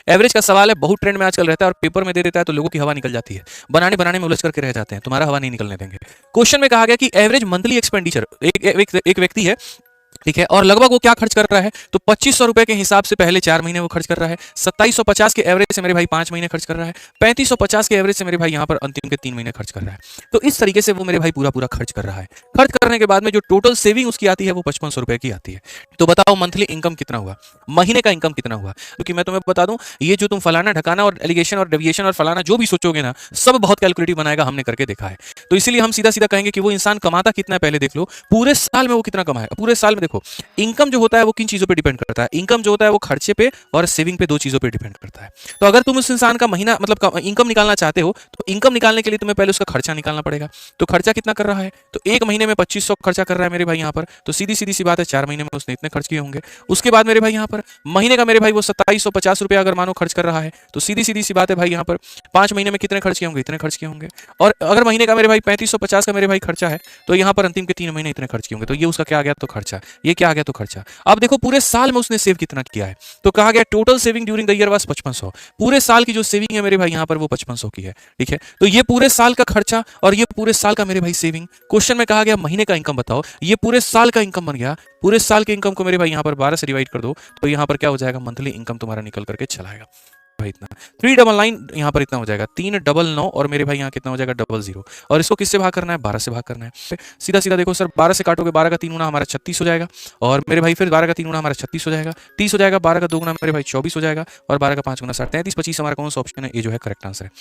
Average का सवाल है, बहुत ट्रेंड में आजकल रहता है और पेपर में दे देता है तो लोगों की हवा निकल जाती है, बनाने बनाने में उलझ करके रह जाते हैं, तुम्हारा हवा नहीं निकलने देंगे। क्वेश्चन में कहा गया कि एवरेज मंथली एक्सपेंडिचर, एक व्यक्ति है, ठीक है, और लगभग वो क्या खर्च कर रहा है, तो 2500 रुपए के हिसाब से पहले 4 महीने वो खर्च कर रहा है, 2750 के एवरेज से मेरे भाई 5 महीने खर्च कर रहा है, 3550 के एवरेज से मेरे भाई यहाँ पर अंतिम के 3 महीने खर्च कर रहा है। तो इस तरीके से वो मेरे भाई पूरा पूरा खर्च कर रहा है। खर्च करने के बाद में जो टोटल सेविंग उसकी आती है वो 5500 रुपए की आती है। तो बताओ मंथली इनकम कितना हुआ, महीने का इनकम कितना हुआ? क्योंकि मैं तुम्हें बता दूं, ये जो तुम फलाना ढकाना और एलिगेशन और डेविएशन और फलाना जो भी सोचोगे ना, सब बहुत कैलकुलेटिव बनाएगा, हमने करके देखा है। तो इसीलिए हम सीधा सीधा कहेंगे कि वो इंसान कमाता कितना है पहले देख लो, पूरे साल में वो कितना कमाएगा। पूरे साल में देखो, इनकम जो होता है वो किन चीजों पे डिपेंड करता है, इनकम जो होता है वो खर्चे पे और सेविंग पे, दो चीजों पे डिपेंड करता है। तो अगर तुम उस इंसान का महीना मतलब इनकम निकालना चाहते हो, तो इनकम निकालने के लिए तुम्हें पहले उसका खर्चा निकालना पड़ेगा। तो खर्चा कितना कर रहा है, तो एक महीने में 2500 खर्चा कर रहा है मेरे भाई यहाँ पर, तो सीधी सीधी सी बात है 4 महीने में उसने इतने खर्च किए होंगे। उसके बाद मेरे भाई यहाँ पर महीने का मेरे भाई वो 2750 रुपया अगर मानो खर्च कर रहा है, तो सीधी सीधी सी बात है भाई यहाँ पर 5 महीने में कितने खर्च किए होंगे, इतने खर्च किए होंगे। और अगर महीने का मेरे भाई 3550 का मेरे भाई खर्चा है, तो यहाँ पर अंतिम के 3 महीने इतने खर्च किए होंगे। तो ये उसका क्या आ गया, तो खर्चा, ये क्या आ गया, तो खर्चा। अब देखो पूरे साल में उसने सेव कितना किया है, तो कहा गया total saving during the year was 5500। पूरे साल की जो सेविंग है मेरे भाई यहाँ पर वो 5500 की है, ठीक है। तो ये पूरे साल का खर्चा और ये पूरे साल का मेरे भाई सेविंग। क्वेश्चन में कहा गया महीने का इनकम बताओ, ये पूरे साल का इनकम बन गया। पूरे साल के इनकम को मेरे भाई यहाँ पर 12 से डिवाइड कर दो, तो यहाँ पर क्या हो जाएगा, मंथली इनकम तुम्हारा निकल करके चला आएगा भाई इतना। 399 यहाँ पर इतना हो जाएगा, 399, और मेरे भाई यहाँ कितना हो जाएगा, 00। और इसको किससे भाग करना है, 12 से भाग करना है। सीधा सीधा देखो सर, 12 से काटोगे, 12 का 3 गुना हमारा 36 हो जाएगा, और मेरे भाई फिर 12 का 3 गुना हमारा 36 हो जाएगा, 30 हो जाएगा, 12 का 2 गुना मेरे भाई 24 हो जाएगा, और 12 का 5 गुना 60, 33 25 हमारा कौन सा ऑप्शन है, ये जो है करेक्ट आंसर है।